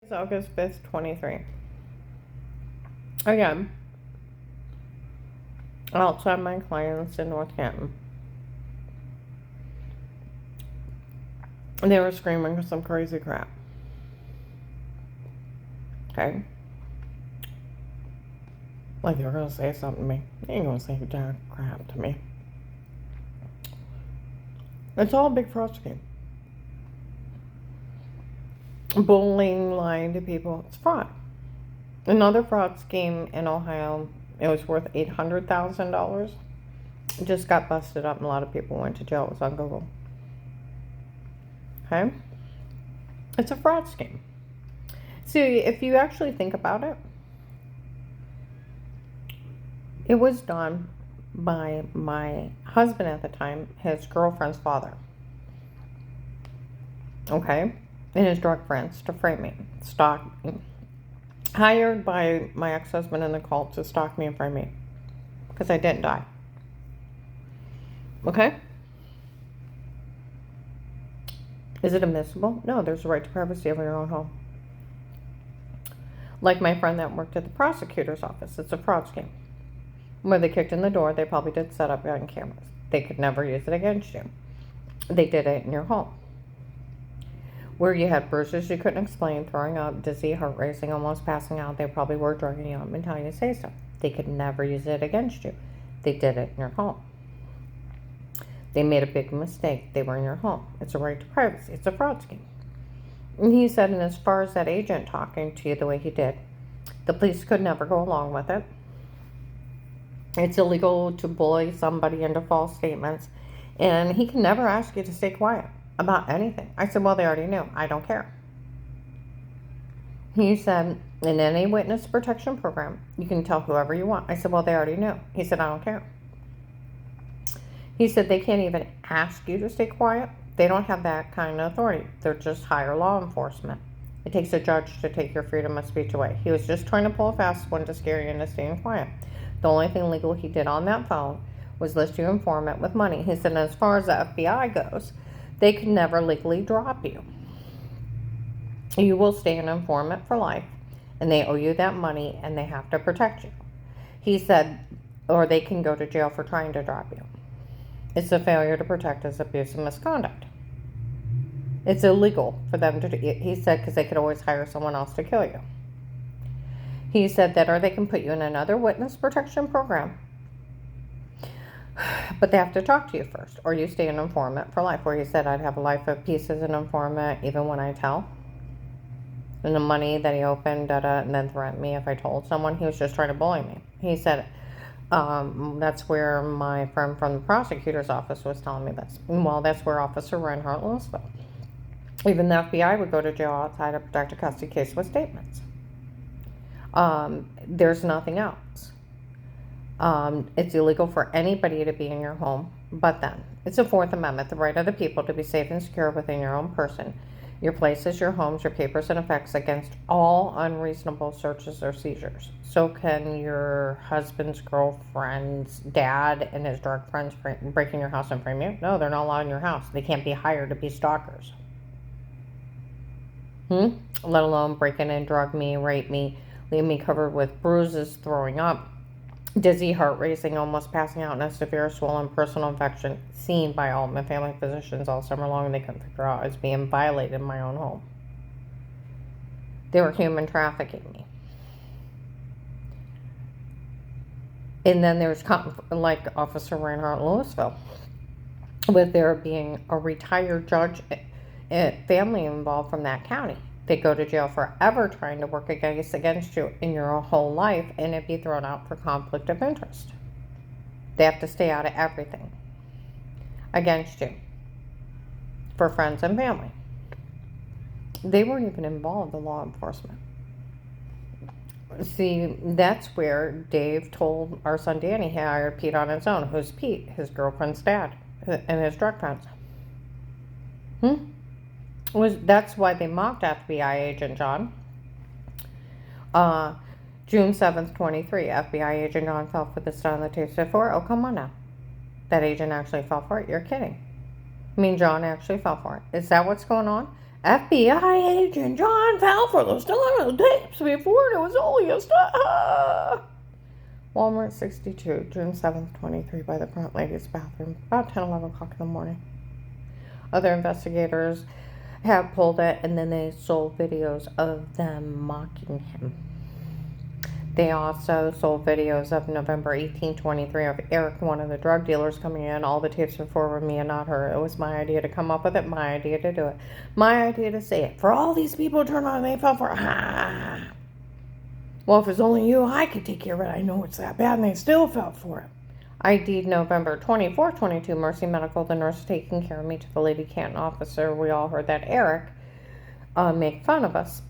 It's August 5th, 23. Again, outside my clients in North Canton. And they were screaming some crazy crap. Okay? Like they were going to say something to me. They ain't going to say jack crap to me. It's all a big fraud scheme. Bullying, lying to people. It's fraud. Another fraud scheme in Ohio, it was worth $800,000. It just got busted up and a lot of people went to jail. It was on Google. Okay? It's a fraud scheme. See, if you actually think about it, it was done by my husband at the time, his girlfriend's father. Okay? And his drug friends to frame me. Hired by my ex-husband in the cult to stalk me and frame me. Because I didn't die. Okay? Is it admissible? No, there's a right to privacy of your own home. Like my friend that worked at the prosecutor's office. It's a fraud scheme. When they kicked in the door, they probably did set up on cameras. They could never use it against you. They did it in your home. Where you had bruises you couldn't explain, throwing up, dizzy, heart racing, almost passing out. They probably were drugging you up and telling you to say so. They could never use it against you. They did it in your home. They made a big mistake. They were in your home. It's a right to privacy. It's a fraud scheme. And he said, and as far as that agent talking to you the way he did, the police could never go along with it. It's illegal to bully somebody into false statements. And he can never ask you to stay quiet about anything. I said, well, they already knew. I don't care. He said, in any witness protection program, you can tell whoever you want. I said, well, they already knew. He said, I don't care. He said, they can't even ask you to stay quiet. They don't have that kind of authority. They're just higher law enforcement. It takes a judge to take your freedom of speech away. He was just trying to pull a fast one to scare you into staying quiet. The only thing legal he did on that phone was list you informant with money. He said, as far as the FBI goes, they could never legally drop you. You will stay an informant for life, and they owe you that money, and they have to protect you. He said, or they can go to jail for trying to drop you. It's a failure to protect as abuse and misconduct. It's illegal for them to do it, he said, because they could always hire someone else to kill you. He said that, or they can put you in another witness protection program. But they have to talk to you first, or you stay an informant for life, where he said I'd have a life of peace as an informant, even when I tell. And the money that he opened, and then threatened me if I told someone. He was just trying to bully me. He said, that's where my friend from the prosecutor's office was telling me this. Well, that's where Officer Reinhardt Louisville. Even the FBI would go to jail outside to protect a custody case with statements. There's nothing else. It's illegal for anybody to be in your home, but then it's the Fourth Amendment, the right of the people to be safe and secure within your own person, your places, your homes, your papers, and effects against all unreasonable searches or seizures. So can your husband's girlfriend's dad and his drug friends break in your house and frame you? No, they're not allowed in your house. They can't be hired to be stalkers. Let alone break in and drug me, rape me, leave me covered with bruises, throwing up, dizzy, heart racing, almost passing out, and a severe swollen personal infection seen by all my family physicians all summer long, and they couldn't figure out I was being violated in my own home. They were human trafficking me. And then there's like Officer Reinhardt Louisville, with there being a retired judge and family involved from that county. They go to jail forever trying to work against you in your whole life, and it'd be thrown out for conflict of interest. They have to stay out of everything against you for friends and family. They weren't even involved in law enforcement. See, that's where Dave told our son Danny he hired Pete on his own. Who's Pete? His girlfriend's dad and his drug friends. That's why they mocked FBI agent John. June 7th, 23, FBI agent John fell for the stunt on the tape before. Oh, come on now. That agent actually fell for it? You're kidding. I mean, John actually fell for it. Is that what's going on? FBI agent John fell for the style of tapes before it was only a stunt. Walmart 62, June 7th, 23, by the front lady's bathroom, about 10, 11 o'clock in the morning. Other investigators have pulled it, and then they sold videos of them mocking him. They also sold videos of November 1823 of Eric, one of the drug dealers, coming in. All the tapes before were me and not her. It was my idea to come up with it, my idea to do it, my idea to say it. For all these people to turn on, they fell for it. Well, if it's only you, I could take care of it. I know it's that bad, and they still fell for it. ID'd November 24, 22, Mercy Medical. The nurse taking care of me to the Lady Canton officer. We all heard that Eric make fun of us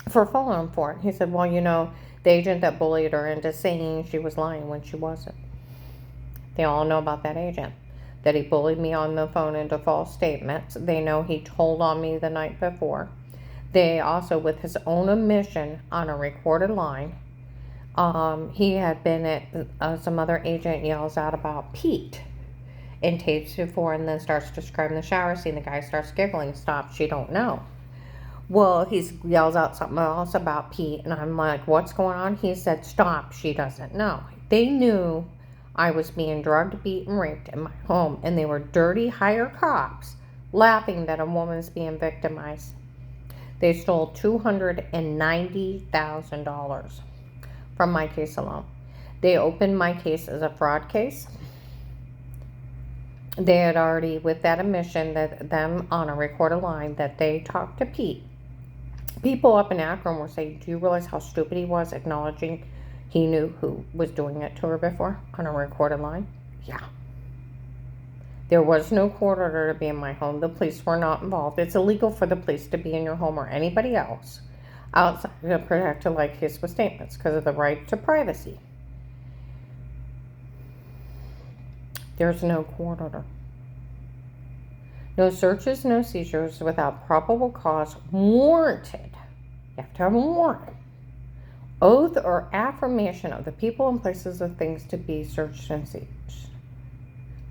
for falling for it. He said, well, you know, the agent that bullied her into saying she was lying when she wasn't. They all know about that agent, that he bullied me on the phone into false statements. They know he told on me the night before. They also, with his own admission on a recorded line, he had been at some other agent yells out about Pete in tapes before, and then starts describing the shower scene. The guy starts giggling. Stops. You don't know. Well, he yells out something else about Pete, and I'm like, what's going on? He said, stop, she doesn't know. They knew I was being drugged, beaten, raped in my home, and they were dirty, hired cops laughing that a woman's being victimized. They stole $290,000 from my case alone. They opened my case as a fraud case. They had already, with that admission, that them on a recorded line, that they talked to Pete. People up in Akron were saying, do you realize how stupid he was, acknowledging he knew who was doing it to her before on a recorded line? Yeah. There was no court order to be in my home. The police were not involved. It's illegal for the police to be in your home or anybody else outside to protect a like case with statements because of the right to privacy. There's no court order. No searches, no seizures without probable cause warranted. You have to have a warrant. Oath or affirmation of the people and places of things to be searched and seized.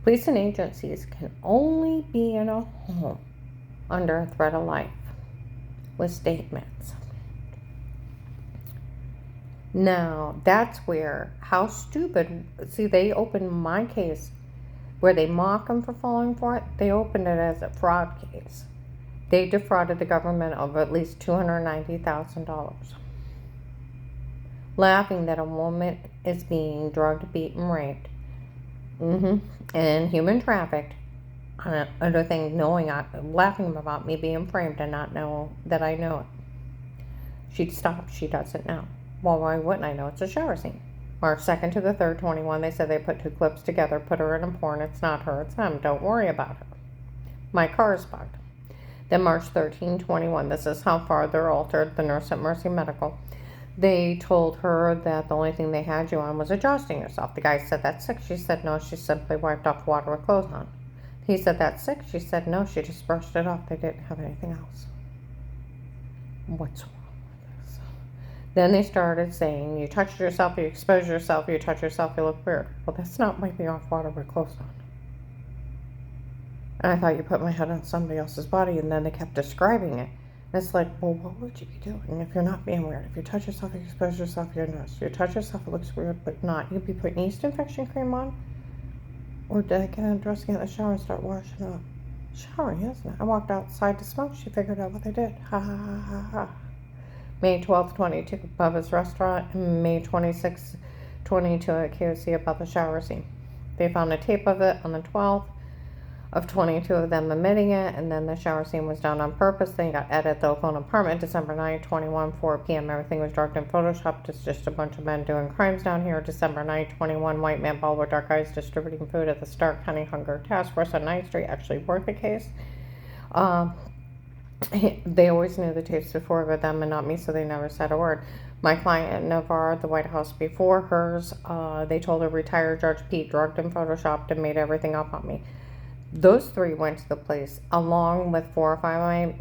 Police and agencies can only be in a home under a threat of life with statements. Now, that's where, how stupid, see, they opened my case where they mock them for falling for it. They opened it as a fraud case. They defrauded the government of at least $290,000. Laughing that a woman is being drugged, beaten, raped, and human trafficked on another thing, laughing about me being framed and not know that I know it. She'd stop. She doesn't know. Well, why wouldn't I know? It's a shower scene. March 2nd to the 3rd, 21, they said they put two clips together, put her in a porn. It's not her, it's them. Don't worry about her. My car is bugged. Then March 13, 21, this is how far they're altered. The nurse at Mercy Medical. They told her that the only thing they had you on was adjusting yourself. The guy said, that's sick. She said, no, she simply wiped off water with clothes on. He said, that's sick. She said, no, she just brushed it off. They didn't have anything else. What's wrong with this? Then they started saying, you touch yourself, you expose yourself, you touch yourself, you look weird. Well, that's not wiping off water with clothes on. And I thought you put my head on somebody else's body, and then they kept describing it. And it's like, well, what would you be doing if you're not being weird? If you touch yourself, you expose yourself, you're a nurse. You touch yourself, it looks weird, but not. You'd be putting yeast infection cream on? Or did I get undressed, get in the shower, and start washing up? Showering, isn't it? I walked outside to smoke. She figured out what I did. Ha, ha, ha, ha, ha. May 12th, 22, Bubba's Restaurant. And May 26th, 22, at KOC about the shower scene. They found a tape of it on the 12th. Of 22 of them admitting it, and then the shower scene was done on purpose. Then got edited the Oakland apartment, December 9th, 21, 4 p.m. Everything was drugged and photoshopped. It's just a bunch of men doing crimes down here. December 9th, 21, white man bald with dark eyes distributing food at the Stark County Hunger Task Force on 9th Street. Actually worked the case. They always knew the tapes before with them and not me, so they never said a word. My client at Navarre, the White House before hers, they told her retired Judge Pete drugged and photoshopped and made everything up on me. Those three went to the police, along with four or five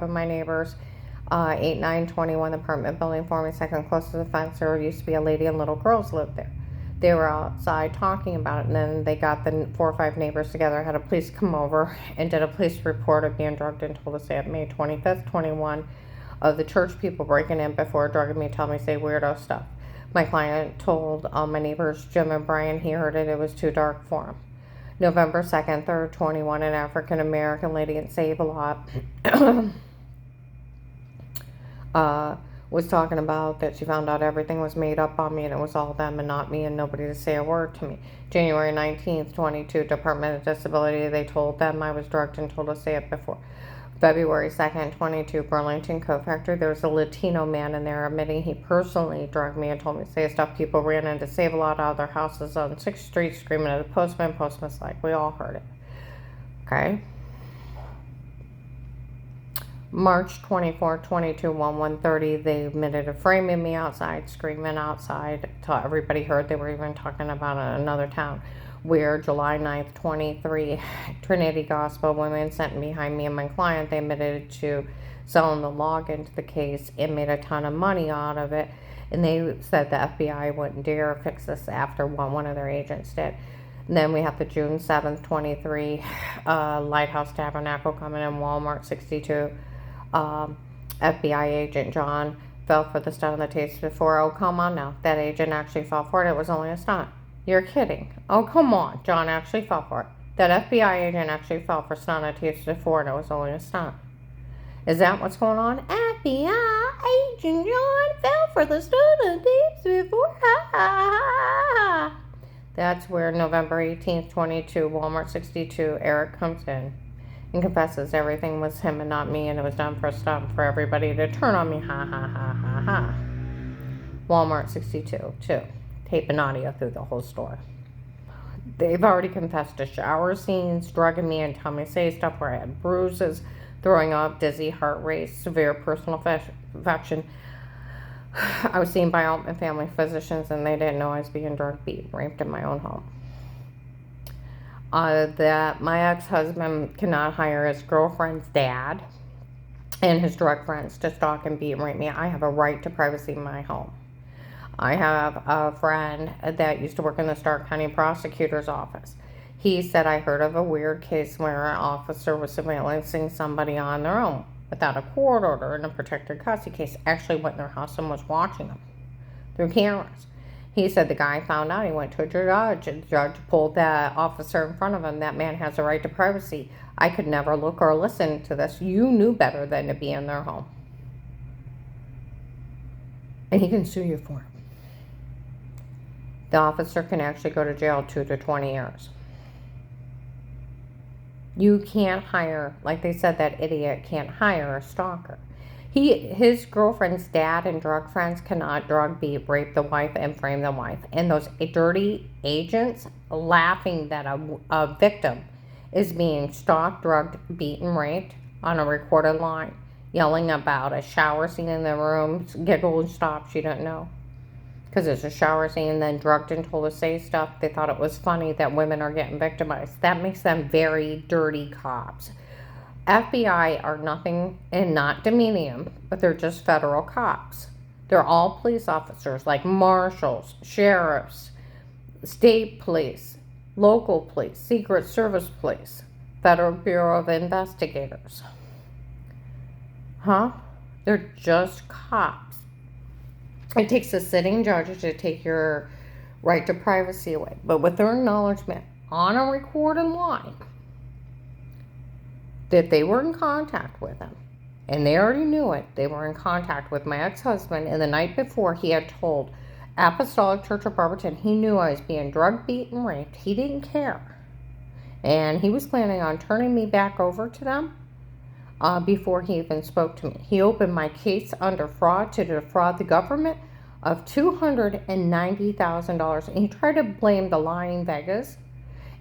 of my neighbors. 8921 apartment building for me, second closest to the fence. There used to be a lady and little girls lived there. They were outside talking about it, and then they got the 4 or 5 neighbors together, had a police come over and did a police report of being drugged and told us at May 25th, 21, of the church people breaking in before drugging me, telling me say weirdo stuff. My client told my neighbors, Jim and Brian, he heard it was too dark for him. November 2nd, 3rd, 21, an African-American lady in Save-A-Lot was talking about that she found out everything was made up on me and it was all them and not me and nobody to say a word to me. January 19th, 22, Department of Disability, they told them I was drugged and told to say it before. February 2nd, 22, Burlington Coat Factory, there was a Latino man in there admitting he personally drugged me and told me to say stuff. People ran in to Save-A-Lot out of their houses on 6th Street screaming at the postman. Postman's like, we all heard it. Okay. March 24, 22, 1:30, they admitted to framing me outside, screaming outside till everybody heard. They were even talking about another town. Where July 9th, 23, Trinity Gospel women sent behind me and my client. They admitted to selling the login to the case and made a ton of money out of it. And they said the FBI wouldn't dare fix this after one of their agents did. And then we have the June 7th, 23, Lighthouse Tabernacle coming in, Walmart 62. FBI agent John fell for the stunt on the taste before. Oh, come on now. That agent actually fell for it. It was only a stunt. You're kidding. Oh, come on. John actually fell for it. That FBI agent actually fell for stunt on taste before and it was only a stunt. Is that what's going on? FBI agent John fell for the stunt on taste before. That's where November 18th, 22, Walmart 62, Eric comes in and confesses everything was him and not me, and it was done for a stunt for everybody to turn on me. Ha, ha, ha, ha, ha. Walmart 62, too. Tape and audio through the whole store. They've already confessed to shower scenes, drugging me and telling me to say stuff where I had bruises, throwing up, dizzy, heart rate, severe personal infection. I was seen by all my family physicians, and they didn't know I was being drugged, beaten, raped in my own home. That my ex-husband cannot hire his girlfriend's dad and his drug friends to stalk and beat and rape me. I have a right to privacy in my home. I have a friend that used to work in the Stark County Prosecutor's Office. He said, I heard of a weird case where an officer was surveillancing somebody on their own without a court order in a protected custody case. Actually went in their house and was watching them through cameras. He said the guy found out. He went to a judge, and the judge pulled that officer in front of him. That man has a right to privacy. I could never look or listen to this. You knew better than to be in their home. And he can sue you for it. The officer can actually go to jail 2 to 20 years. You can't hire, like they said, that idiot can't hire a stalker. His girlfriend's dad and drug friends cannot drug, beat, rape the wife, and frame the wife. And those dirty agents laughing that a victim is being stalked, drugged, beaten, raped on a recorded line, yelling about a shower scene in the room, giggle and stop, she didn't know. Because it's a shower scene, then drugged and told to say stuff. They thought it was funny that women are getting victimized. That makes them very dirty cops. FBI are nothing and not demeaning them, but they're just federal cops. They're all police officers like marshals, sheriffs, state police, local police, Secret Service police, Federal Bureau of Investigators. Huh? They're just cops. It takes a sitting judge to take your right to privacy away, but with their acknowledgement on a recorded line that they were in contact with him, and they already knew it. They were in contact with my ex-husband, and the night before he had told Apostolic Church of Barberton he knew I was being drugged, beaten, raped. He didn't care, and he was planning on turning me back over to them before he even spoke to me. He opened my case under fraud to defraud the government of $290,000, and he tried to blame the lying Vegas.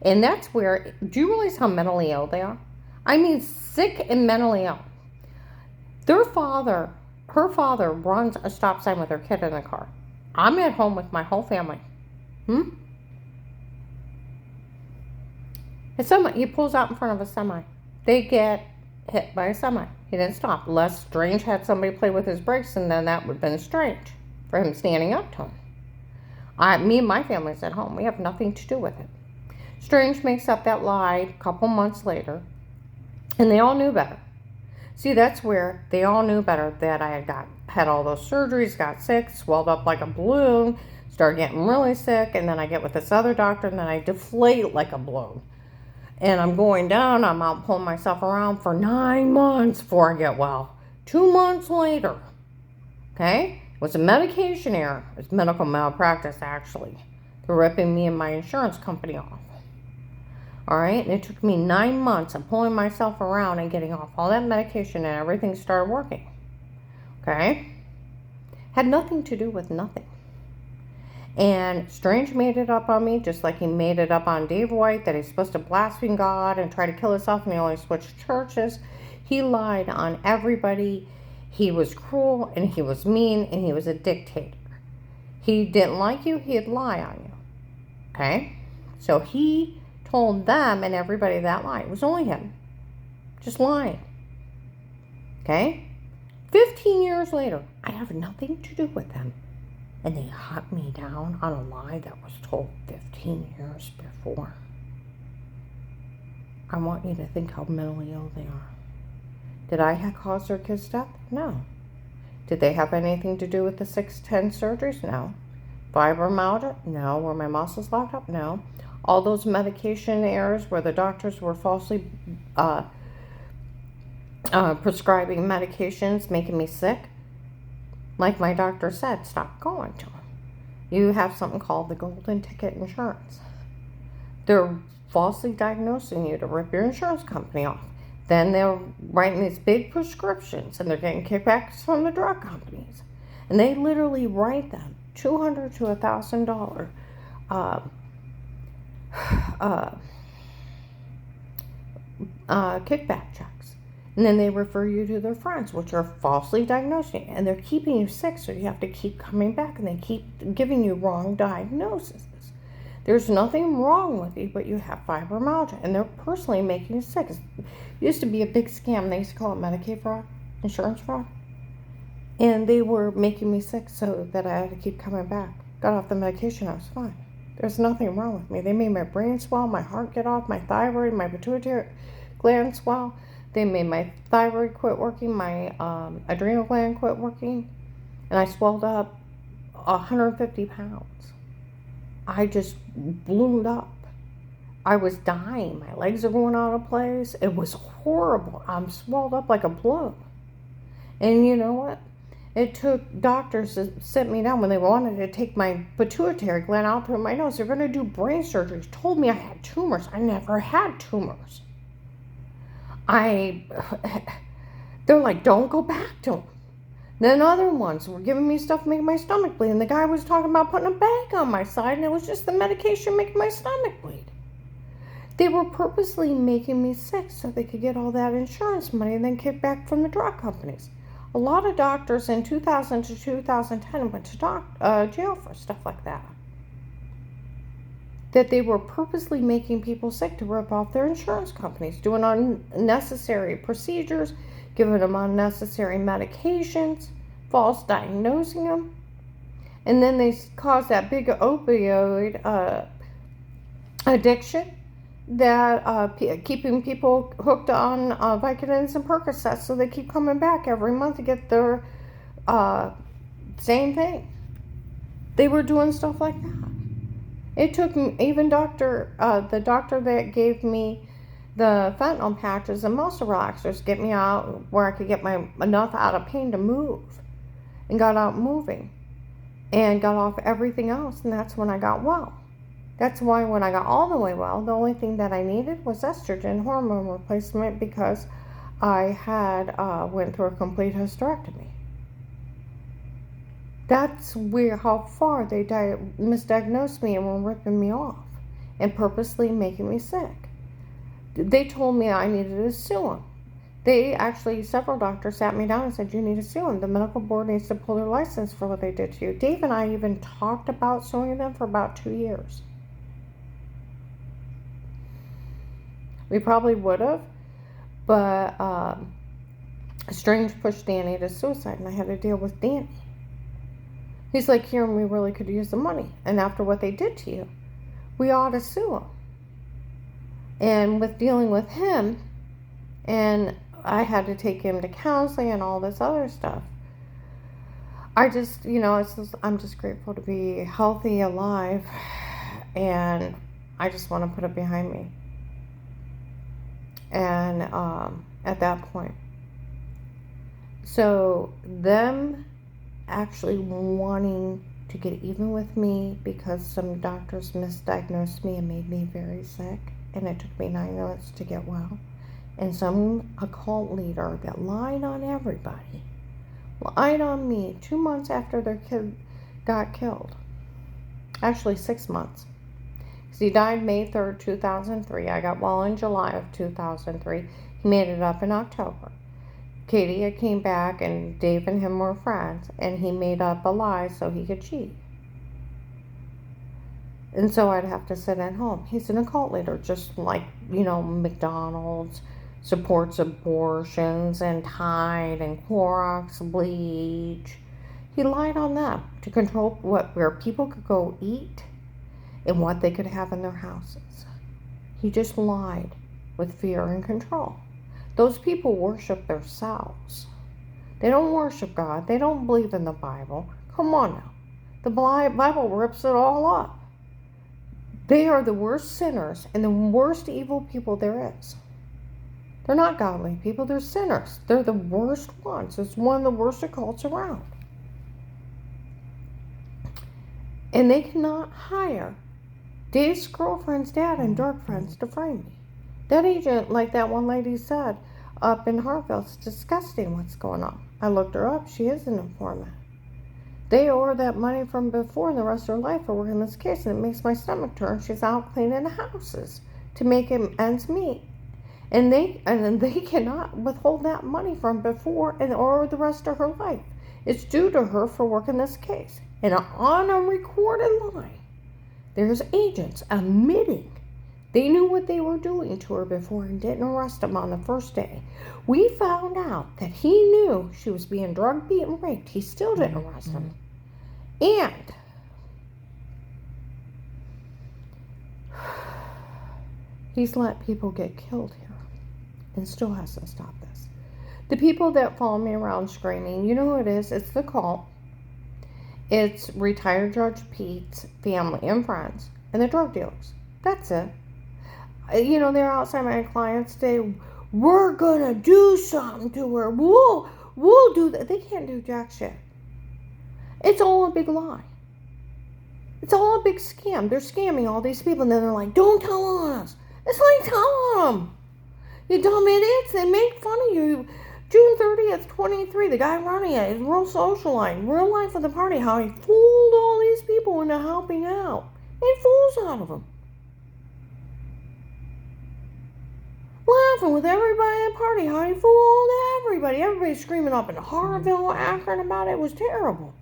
And that's where, do you realize how mentally ill they are? I mean, sick and mentally ill. Her father runs a stop sign with her kid in the car. I'm at home with my whole family. And he pulls out in front of a semi. They get hit by a semi. He didn't stop. Les Strange had somebody play with his brakes, and then that would have been strange for him standing up to him. Me and my family's at home. We have nothing to do with it. Strange makes up that lie a couple months later, and they all knew better. See, that's where they all knew better that I had all those surgeries, got sick, swelled up like a balloon, started getting really sick, and then I get with this other doctor, and then I deflate like a balloon. And I'm going down, I'm out pulling myself around for 9 months before I get well. 2 months later, okay? It was a medication error. It was medical malpractice, actually. They're ripping me and my insurance company off. All right, and it took me 9 months of pulling myself around and getting off all that medication, and everything started working. Okay? Had nothing to do with nothing. And Strange made it up on me, just like he made it up on Dave White that he's supposed to blaspheme God and try to kill himself, and he only switched churches. He lied on everybody. He was cruel, and he was mean, and he was a dictator. He didn't like you, he'd lie on you. Okay? So he told them and everybody that lie. It was only him. Just lying. Okay? 15 years later, I have nothing to do with them. And they hunt me down on a lie that was told 15 years before. I want you to think how mentally ill they are. Did I cause their kids' death? No. Did they have anything to do with the 610 surgeries? No. Fibromyalgia? No. Were my muscles locked up? No. All those medication errors where the doctors were falsely prescribing medications, making me sick. Like my doctor said, stop going to them. You have something called the golden ticket insurance. They're falsely diagnosing you to rip your insurance company off. Then they're writing these big prescriptions, and they're getting kickbacks from the drug companies. And they literally write them $200 to $1,000 kickback checks, and then they refer you to their friends, which are falsely diagnosing, and they're keeping you sick, so you have to keep coming back, and they keep giving you wrong diagnoses. There's nothing wrong with you, but you have fibromyalgia, and they're personally making you sick. It used to be a big scam. They used to call it Medicaid fraud, insurance fraud, and they were making me sick so that I had to keep coming back. Got off the medication, I was fine. There's nothing wrong with me. They made my brain swell, my heart get off, my thyroid, my pituitary gland swell. They made my thyroid quit working, my adrenal gland quit working, and I swelled up 150 pounds. I just ballooned up. I was dying. My legs are going out of place. It was horrible. I'm swelled up like a balloon. And you know what? It took doctors to sit me down when they wanted to take my pituitary gland out through my nose. They're going to do brain surgeries. Told me I had tumors. I never had tumors. They're like, don't go back to them. Then other ones were giving me stuff making my stomach bleed. And the guy was talking about putting a bag on my side, and it was just the medication making my stomach bleed. They were purposely making me sick so they could get all that insurance money and then kick back from the drug companies. A lot of doctors in 2000 to 2010 went to jail for stuff like that. That they were purposely making people sick to rip off their insurance companies, doing unnecessary procedures, giving them unnecessary medications, false diagnosing them. And then they caused that big opioid addiction that keeping people hooked on Vicodins and Percocets, so they keep coming back every month to get their same thing. They were doing stuff like that. It took even the doctor that gave me the fentanyl patches and muscle relaxers to get me out where I could get enough out of pain to move, and got out moving and got off everything else, and that's when I got well. That's why when I got all the way well, the only thing that I needed was estrogen hormone replacement, because I had went through a complete hysterectomy. That's how far they misdiagnosed me and were ripping me off and purposely making me sick. They told me I needed to sue them. Several doctors sat me down and said, you need to sue them. The medical board needs to pull their license for what they did to you. Dave and I even talked about suing them for about 2 years. We probably would have, but Strange pushed Danny to suicide, and I had to deal with Danny. He's like, Karen, we really could use the money. And after what they did to you, we ought to sue them. And with dealing with him, and I had to take him to counseling and all this other stuff. I just, I'm just grateful to be healthy, alive, and I just want to put it behind me. And at that point, so them actually wanting to get even with me because some doctors misdiagnosed me and made me very sick, and it took me 9 months to get well. And some occult leader that lied on everybody, lied on me 2 months after their kid got killed. Actually 6 months. Because he died May 3rd, 2003. I got well in July of 2003. He made it up in October. Katie came back and Dave and him were friends, and he made up a lie so he could cheat. And so I'd have to sit at home. He's an occult leader, just like, McDonald's supports abortions and Tide and Clorox bleach. He lied on them to control where people could go eat and what they could have in their houses. He just lied with fear and control. Those people worship themselves. They don't worship God. They don't believe in the Bible. Come on now. The Bible rips it all up. They are the worst sinners and the worst evil people there is. They're not godly people. They're sinners. They're the worst ones. It's one of the worst occults around. And they cannot hire Dave's girlfriend's dad and dark friends to frame me. That agent, like that one lady said, up in Harville, it's disgusting what's going on. I looked her up. She is an informant. They owe her that money from before, and the rest of her life for working this case, and it makes my stomach turn. She's out cleaning houses to make ends meet. And they cannot withhold that money from before or the rest of her life. It's due to her for working this case. And on a recorded line, there's agents admitting they knew what they were doing to her before and didn't arrest him on the first day. We found out that he knew she was being drugged, beaten, raped. He still didn't arrest him. And he's let people get killed here and still hasn't stopped this. The people that follow me around screaming, you know who it is? It's the cult. It's retired Judge Pete's family and friends and the drug dealers. That's it. They're outside my clients today. We're gonna do something to her. We'll do that. They can't do jack shit. It's all a big lie. It's all a big scam. They're scamming all these people, and then they're like, "Don't tell us." It's like, tell them. You dumb idiots. They make fun of you. June 30th, 23. The guy running it is real socialite, real life of the party. How he fooled all these people into helping out. Made fools out of them. Laughing with everybody at the party, how he fooled everybody. Everybody screaming up in Harville, Akron about it. It was terrible.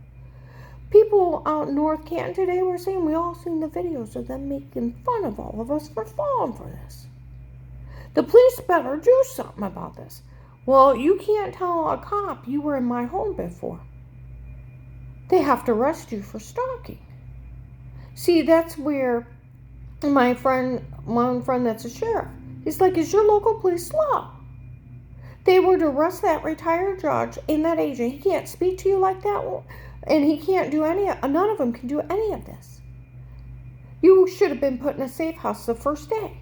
People out in North Canton today were saying we all seen the videos of them making fun of all of us for falling for this. The police better do something about this. Well, you can't tell a cop you were in my home before. They have to arrest you for stalking. See, that's where one friend that's a sheriff, he's like, is your local police slow? They were to arrest that retired judge and that agent. He can't speak to you like that, and he can't do none of them can do any of this. You should have been put in a safe house the first day.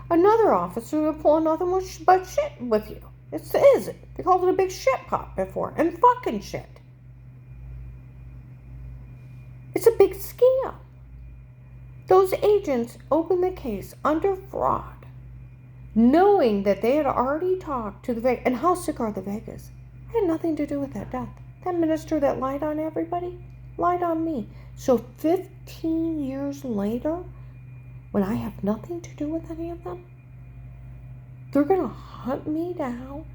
Another officer would pull nothing but shit with you. They called it a big shit pot before, and fucking shit. It's a big scam. Those agents opened the case under fraud, knowing that they had already talked to the Vegas. And how sick are the Vegas? I had nothing to do with that death. That minister that lied on everybody lied on me. So 15 years later, when I have nothing to do with any of them, they're going to hunt me down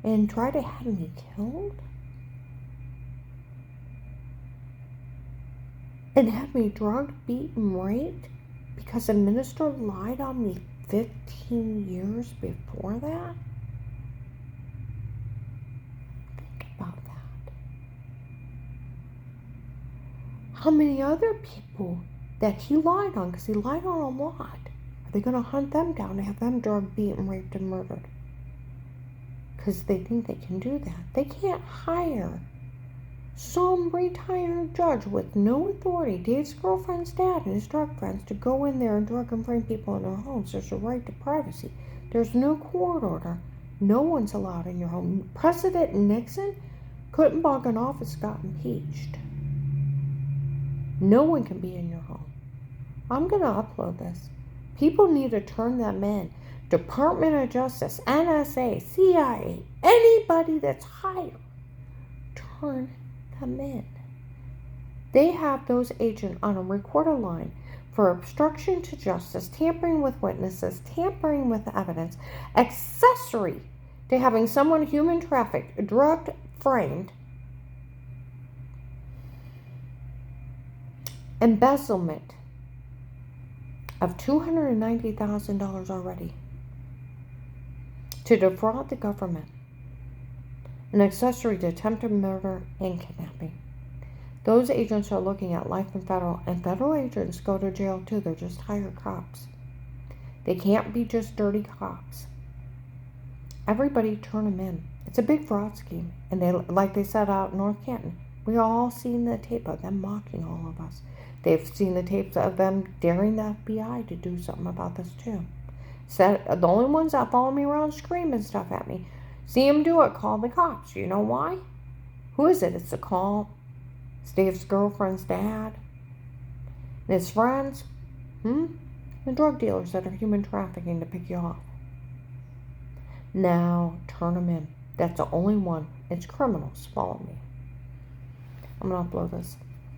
and try to have me killed? And have me drugged, beaten, raped because a minister lied on me 15 years before that? Think about that. how many other people that he lied on, because he lied on a lot, are they going to hunt them down and have them drugged, beaten, raped, and murdered? Because they think they can do that. They can't hire some retired judge with no authority, Dave's girlfriend's dad and his drug friends, to go in there and drug and frame people in their homes. There's a right to privacy. There's no court order. No one's allowed in your home. President Nixon couldn't bug an office, got impeached. No one can be in your home. I'm going to upload this. People need to turn them in. Department of Justice, NSA, CIA, anybody that's hired, turn them in. They have those agents on a recorder line for obstruction to justice, tampering with witnesses, tampering with evidence, accessory to having someone human trafficked, drugged, framed, embezzlement of $290,000 already to defraud the government, an accessory to attempted murder and kidnapping. Those agents are looking at life in federal, and federal agents go to jail too. They're just hired cops. They can't be just dirty cops. Everybody turn them in. It's a big fraud scheme. And they, like they said out in North Canton, we all seen the tape of them mocking all of us. They've seen the tapes of them daring the FBI to do something about this too. Said the only ones that follow me around screaming stuff at me, see them do it, call the cops. You know why? Who is it? It's a call. Dave's girlfriend's dad and his friends. The drug dealers that are human trafficking to pick you off. Now turn them in. That's the only one. It's criminals. Follow me. I'm going to upload this.